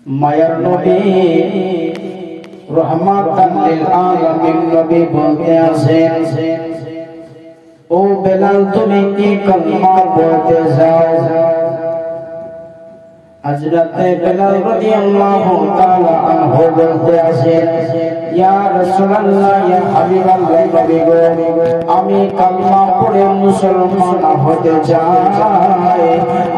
মায়ার নবী রহমাতাল লিল আলামিন নবী বলতে আছেন, ও বেলাল তুমি কি কলমা পড়তে যাও? হযরতে বেলাল রাদিয়াল্লাহু তাআলা আনহু বলতে আছেন, ইয়া রাসূলুল্লাহ ইয়া হাবিবাল্লাহ নবী গো, আমি কালমা পড়ে মুসলমান হতে চাই।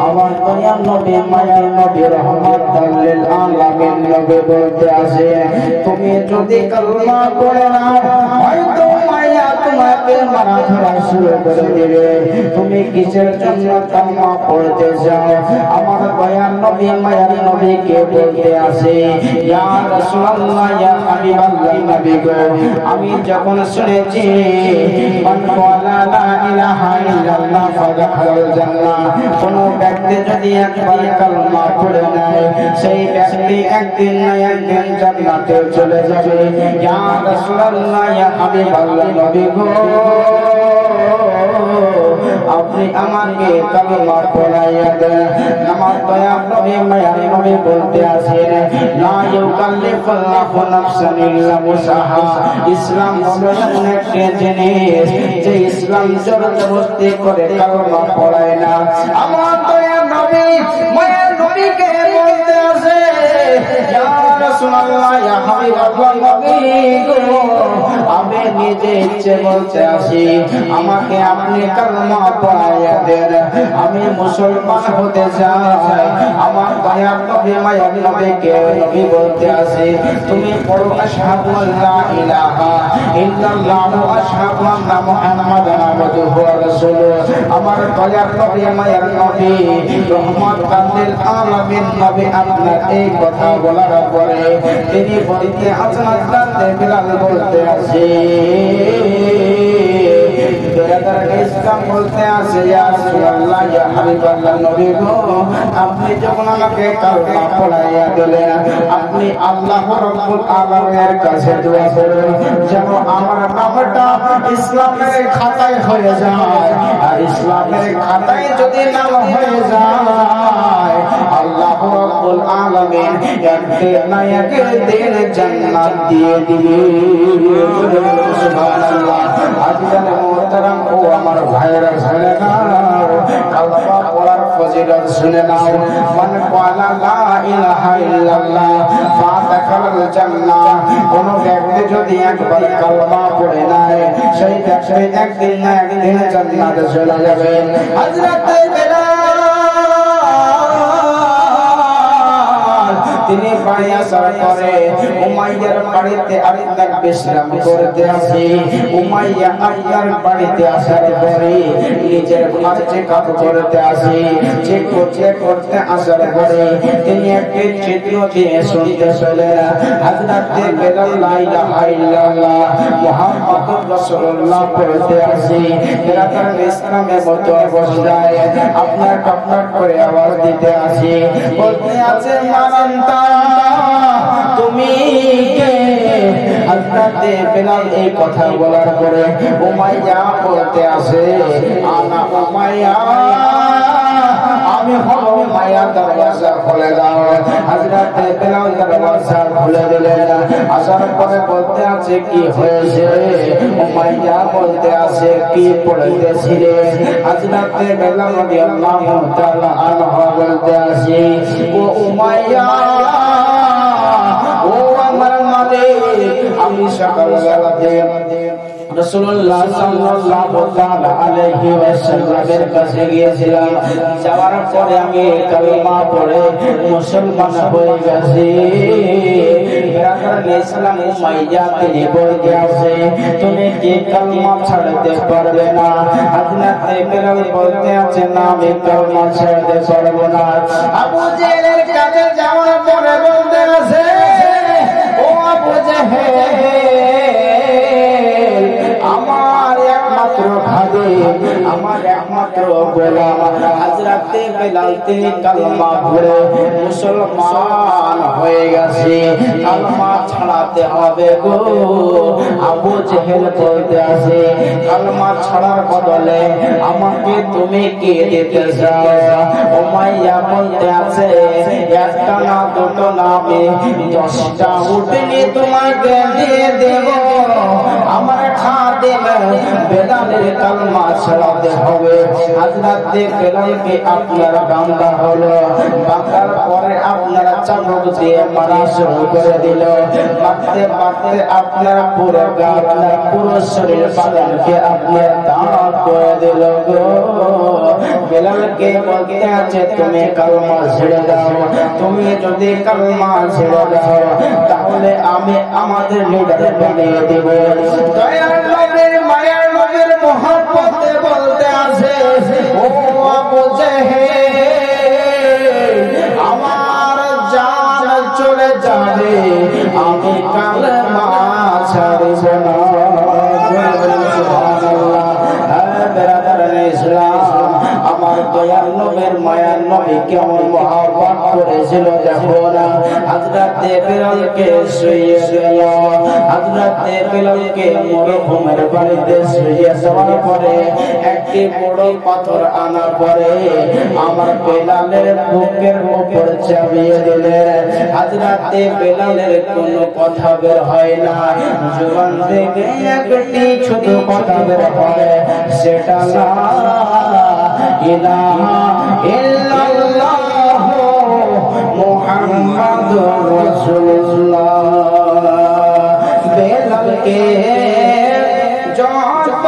আমার দয়ার নবী মায়ার নবী রহমাতাল লিল আলামিন নবী বলতে আছেন, তুমি যদি কালমা পড়ে না হয়তো মায়া তোমাকে মারা ধরা শুরু করে দিবে। তুমি কিসের জন্য কালমা পড়তে যাও? আমার দয়ার নবী মায়ার নবীকে বলতে আছে, ইয়া রাসূলুল্লাহ ইয়া হাবিবাল্লাহ নবী গো, আমি যখন শুনেছি মান ক্বালা লা ইলাহা ইল্লাল্লাহ ফাদাখালাল জান্নাহ, কোন ব্যক্তি যদি একবার কালমা পড়ে নেয় সেই ব্যক্তি একদিন না একদিন জান্নাতে চলে যাবে। ইয়া রাসূলুল্লাহ ইয়া হাবিবাল্লাহ নবী গো, আপনি আমাকে কালমা পড়াইয়া দেন। আমার দয়ার নবী মায়ার নবী বলতে আছেন, লা ইউকাল্লিফুল্লাহু নাফসান ইল্লা উসাহা। ইসলাম হলো এমন একটা জিনিস যে ইসলাম জবরদস্তি করে কালমা পড়ায় না। আমার দয়ার নবী মায়ার নবীকে বলতে আছে, ইয়া রাসূলুল্লাহ ইয়া হাবিবাল্লাহ নবী গো, আমি নিজে ইচ্ছে বলতে আসি, আমাকে আপনি কালমা পড়াইয়া দেন, আমি মুসলমান হতে চাই। আমার দয়ার নবী মায়ার নবীকে নবী বলতে আসি, তুমি পড়ো আশহাদু আল্লা ইলাহা ইল্লাল্লাহ ওয়া আশহাদু আন্না মুহাম্মাদান আবদুহু ওয়া রাসূলুহু। আমার দয়ার নবী মায়ার নবী রহমাতাল লিল আলামিন নবী আপনার এই কথা বলার পরে তিনি বলতে আছেন, হযরত বিলাল বলতে আছে, ইসলাম বলতে আছে, ইয়া রাসূলুল্লাহ ইয়া হাবিবাল্লাহ নবী গো, আপনি যখন আমাকে কালমা পড়াইয়া দিলেন, আপনি আল্লাহ রাব্বুল আলামিনের কাছে দোয়া করুন যেন আমার নামটা ইসলামের খাতায় হয়ে যায়। আর ইসলামের খাতায় যদি নাম হয়ে যায়, আল্লাহ রাব্বুল আলামিন একদিন না একদিন জান্নাত দিয়ে দিবে। সুবহানাল্লাহ। আজকাল মোহতারাম ও আমার ভাইরা শুনে নাও, কালমা পড়ার ফজিলত শুনে নাও। মান ক্বালা লা ইলাহা ইল্লাল্লাহ ফাদাখালাল জান্নাহ, কোন ব্যক্তি যদি একবার কালমা পড়ে নেয় সেই ব্যক্তি একদিন না একদিন জান্নাতে চলে যাবে। হযরত তিনি বাড়ি আসার পরে উমাইয়ার বাড়িতে আরেকবার বিশ্রাম করতে আসে। উমাইয়া আল্লাহর বাড়িতে আসার পরে নিজের ঘর চেকআপ করতে আসে। চেক করতে আসার পরে তিনি একটি চিত্র দিয়ে শুনতে পেলেন, হযরত বেলাল লা ইলাহা ইল্লাল্লাহ মুহাম্মাদুর রাসূলুল্লাহ পড়তে আসে। বেলাল ইসলামের মতো অবস্থায় আপনার টকটক করে আওয়াজ দিতে আসে, বলতে আছে, মানন্তা তুমি কে? হযরত বেলাল এই কথা বলার পরে উমাইয়া বলতে আসে, আনা উমাইয়া, আমি হলো উমাইয়া, দরওয়াজা খুলে দাও। হযরত বেলাল দরওয়াজা খুলে দিলেন। আসার পরে বলতে আছে, কি হয়েছে? উমাইয়া বলতে আছে, কি পড়তেছিলে? হযরত বেলাল রাদিয়াল্লাহু তাআলা আনহু বলতে আছে, ও উমাইয়া, ও আমার মালিক, আমি সকালবেলাতে রাসূলুল্লাহ সাল্লাল্লাহু তাআলা আলাইহি ওয়াসাল্লামের কাছে গিয়েছিলাম। যাওয়ার পরে আমি কালেমা পড়ে মুসলমান হয়ে গেছি। ইসলাম উমাইয়া তিনি বলতে আছে, তুমি কি কালেমা ছাড়তে পারবে না? হযরত বেলাল বলতে আছে, না আমি কালেমা ছাড়তে পারবো না। আবু জেহেলের কাছে যাওয়ার পরে বলতে আছে, ও আবু জেহেল, আমার একমাত্র খাদেম, আমার একমাত্র গোলাম হযরত বেলাল তিনি কালেমা পড়ে মুসলমান হয়ে গেছে, কালেমা ছাড়াতে হবে গো। আবু জেহেল বলতে আছে, কালেমা ছাড়ার বদলে আমাকে তুমি কি দিতে চাও? উমাইয়া বলতে আছে, একটা না দুটো না আমি 10টা উটনি তোমাকে দিয়ে দেব আমার খাদেম বেলালের কালমা ছড়াতে হবে হযরত বেলালকে আপনার বান্দা হলো বান্দার পরে আপনারা চাবুক দিয়ে মারা শুরু করে দিল মারতে মারতে আপনার পুরো গা আপনার পুরো শরীর বাদানকে আপনার দাঁড়া করে দিল গো বেলালকে বলতে আছে তুমি কালমা ছেড়ে দাও তুমি যদি কালমা ছেড়ে দাও তাহলে আমি আমাদের লিডার বানিয়ে দেব দয়ার নবীর মায়ার নবীর মহব্বতে বলতে আছে ও আবু জেহেল আমার জান চলে যাবে আমি কালমা ছাড়ব না সুবহানাল্লাহ বেরাদারানে ইসলাম আমার দয়ার নবীর মায়ার নবী কেমন মহব্বত করেছিল দেখো না হযরত বেলালকে শুইয়ে দিল হযরত বেলালকে মরুভূমির বাড়িতে শুইয়ে দেওয়ার পরে একটি বড় পাথর আনার পরে আমার বেলালের বুকের উপর চাপিয়ে দিলেন হযরত বেলালের কোনো কথা বের হয় না জবান থেকে একটি ছোট কথা বের হয় সেটা লা ইলাহা ইল্লাল্লাহ মুহাম্মাদুর রাসূলুল্লাহ বেলালকে যত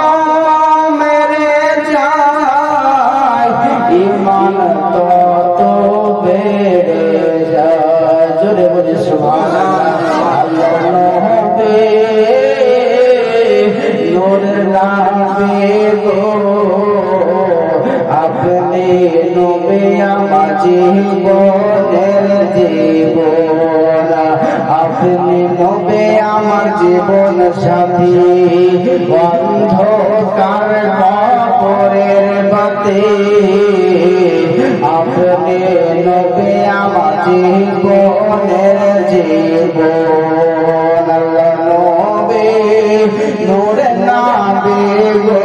মেরে যায় ঈমান তত বেড়ে যায় জোরে বলি সুবহানাল্লাহ আল্লাহর নবী নূরের নবী গো আপনি নবী আমার জীবনের জীবন আপনি নবী আমার জীবন সাথী অন্ধকার কবরের বাতি আপনি নবী আমার জীবনের জীবন আল্লাহ নবী নূরের নবী গো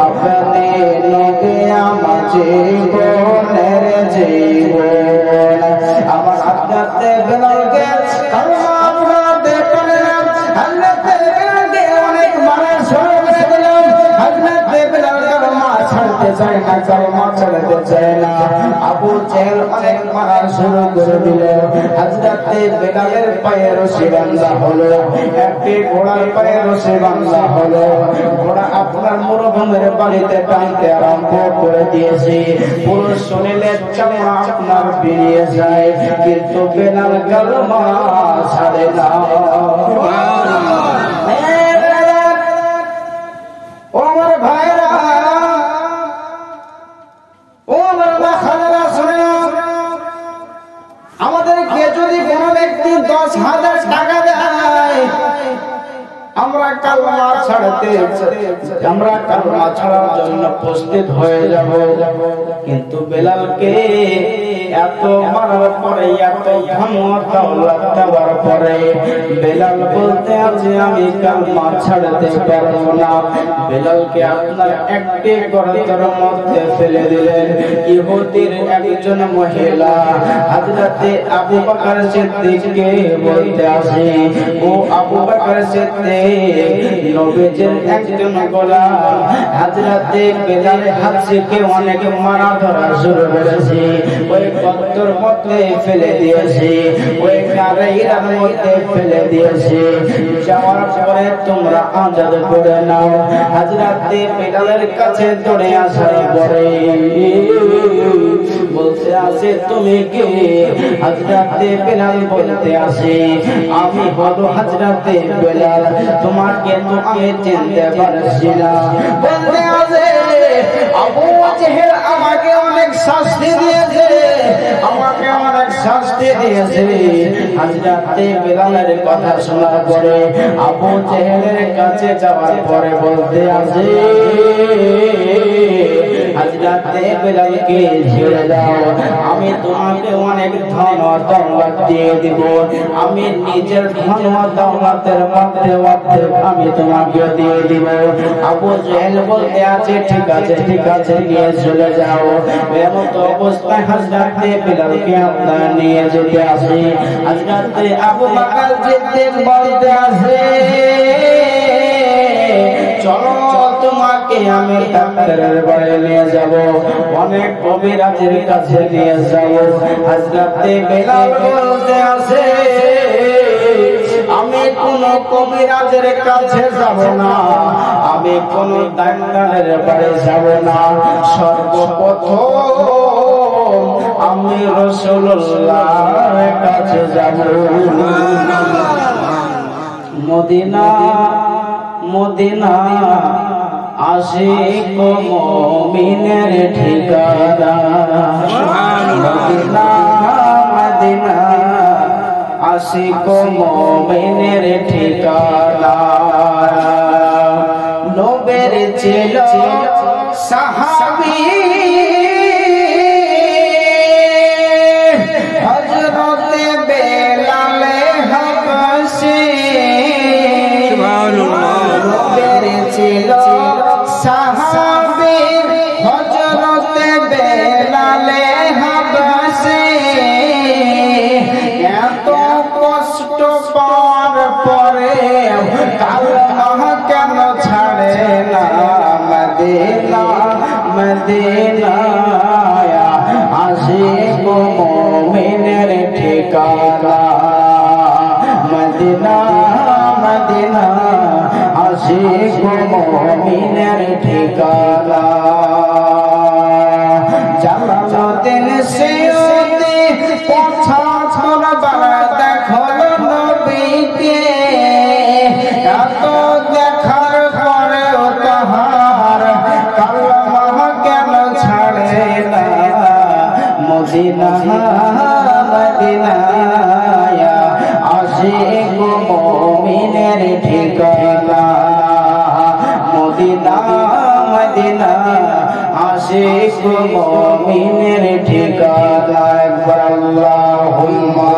আপনি নবী আমার জীবনের জীবন আমার হযরত বেলালকে কালমা পড়াতে পারলাম হযরত বেলালকে অনেক মারা শুরু করে দিলাম হযরত বেলাল কালমা ছাড়তে চায় না কালমা ছাড়তে চায় না আবু জেহেল অনেক মারা শুরু করে দিল হযরত বেলালের পায়ে রশি বাঁধা হলো একটি ঘোড়ার পায়ে রশি বাঁধা হলো ঘোড়া আপনার মরুভূমির বাড়িতে টানতে আরম্ভ করে দিয়েছে পুরো শরীরের চামড়া আপনার বেরিয়ে যায় কিন্তু বেলাল কালমা ছাড়ে না ও আমার ভাইরা ও আমার মা খালারা শুনে আমাদেরকে যদি কোনো ব্যক্তি 10,000 টাকা দেয় আমরা কালমা ছাড়ার জন্য প্রস্তুত হয়ে যাব কিন্তু বেলালকে এত মারার পরে এত ধমক দেওয়ার পরে বেলাল বলতে আছে আমি কালমা ছাড়তে পারবো না বেলালকে আপনার একটি গর্তের মধ্যে ফেলে দিলেন ইহুদির একজন মহিলা হযরত আবু বকর সিদ্দিককে বলতে আছে ও আবু বকর সিদ্দিক নবীজির একজন গোলাম হযরত বেলালের হাত থেকে অনেক মারা ধরা শুরু করেছে ওই গর্তের মধ্যে ফেলে দিয়েছে ওই গাড়ির মধ্যে ফেলে দিয়েছে যাওয়ার পরে তোমরা আজাদ করে নাও হযরত বেলালের কাছে দৌড়ে আসার পরে বলতে আছে তুমি কে হযরত বেলাল বলতে আছে আমি হলো হযরত বেলাল তোমাকে তো আমি চিনতে পারছি না বলতে আছে আবু জেহেল আমাকে অনেক শাস্তি দিয়েছে আমাকে অনেক শাস্তি দিয়েছে হযরতে বেলালের কথা শোনার পরে আবু জেহেলের কাছে যাওয়ার পরে বলতে আছে হযরতে বেলালকে ছেড়ে দাও, আমি তোমাকে অনেক ধন দৌলত দিয়ে দিব, আমি নিজের ধন দৌলতের মধ্যে আমি তোমাকে দিয়ে দিব। আবু জেহেল বলতে আছে ঠিক আছে ঠিক আছে নিয়ে চলে যাও। এমন তো অবস্থায় হযরতে বেলালকে আপনারা নিয়ে যেতে আসে। হযরতে আবু বকর সিদ্দিক বলতে আছে চলো তোমাকে আমি ডাক্তারের বাড়ি নিয়ে যাব, অনেক কবিরাজের কাছে নিয়ে যাব। হযরতে বেলাল বলতে আছে আমি কোন কবিরাজের কাছে যাব না, আমি কোন ডাক্তারের বাড়ি যাব না, সর্বপ্রথম আমি রাসূলুল্লাহর কাছে যাব। মদিনা মদিনা আশিক মুমিনের ঠিকানা, মদিনা মদিনা আশিক মুমিনের ঠিকানা। নবীর ছিল সাহাবী হযরতে বেলাল হাবশী, নবীর ছিল সাহাবী হযরতে বেলাল হাবশী। এত কষ্ট পাওয়ার পরে কালেমা কেন ছাড়ে না? মদিনা মদিনা আশিক মুমিনের ঠিকানা, মদিনা মদিনা আশিক মুমিনের ঠিকানা। জালালউদ্দিন সৈয়দী পঁচাত্তর বার দেখল নবীকে, এত দেখার পরেও তাহার কালেমা কেন ছাড়ে না? মদিনা মদিনা আশিক মুমিনের ঠিকানা, মদিনা মদিনা আশিক মুমিনের ঠিকানা। একবার আল্লাহুম্মা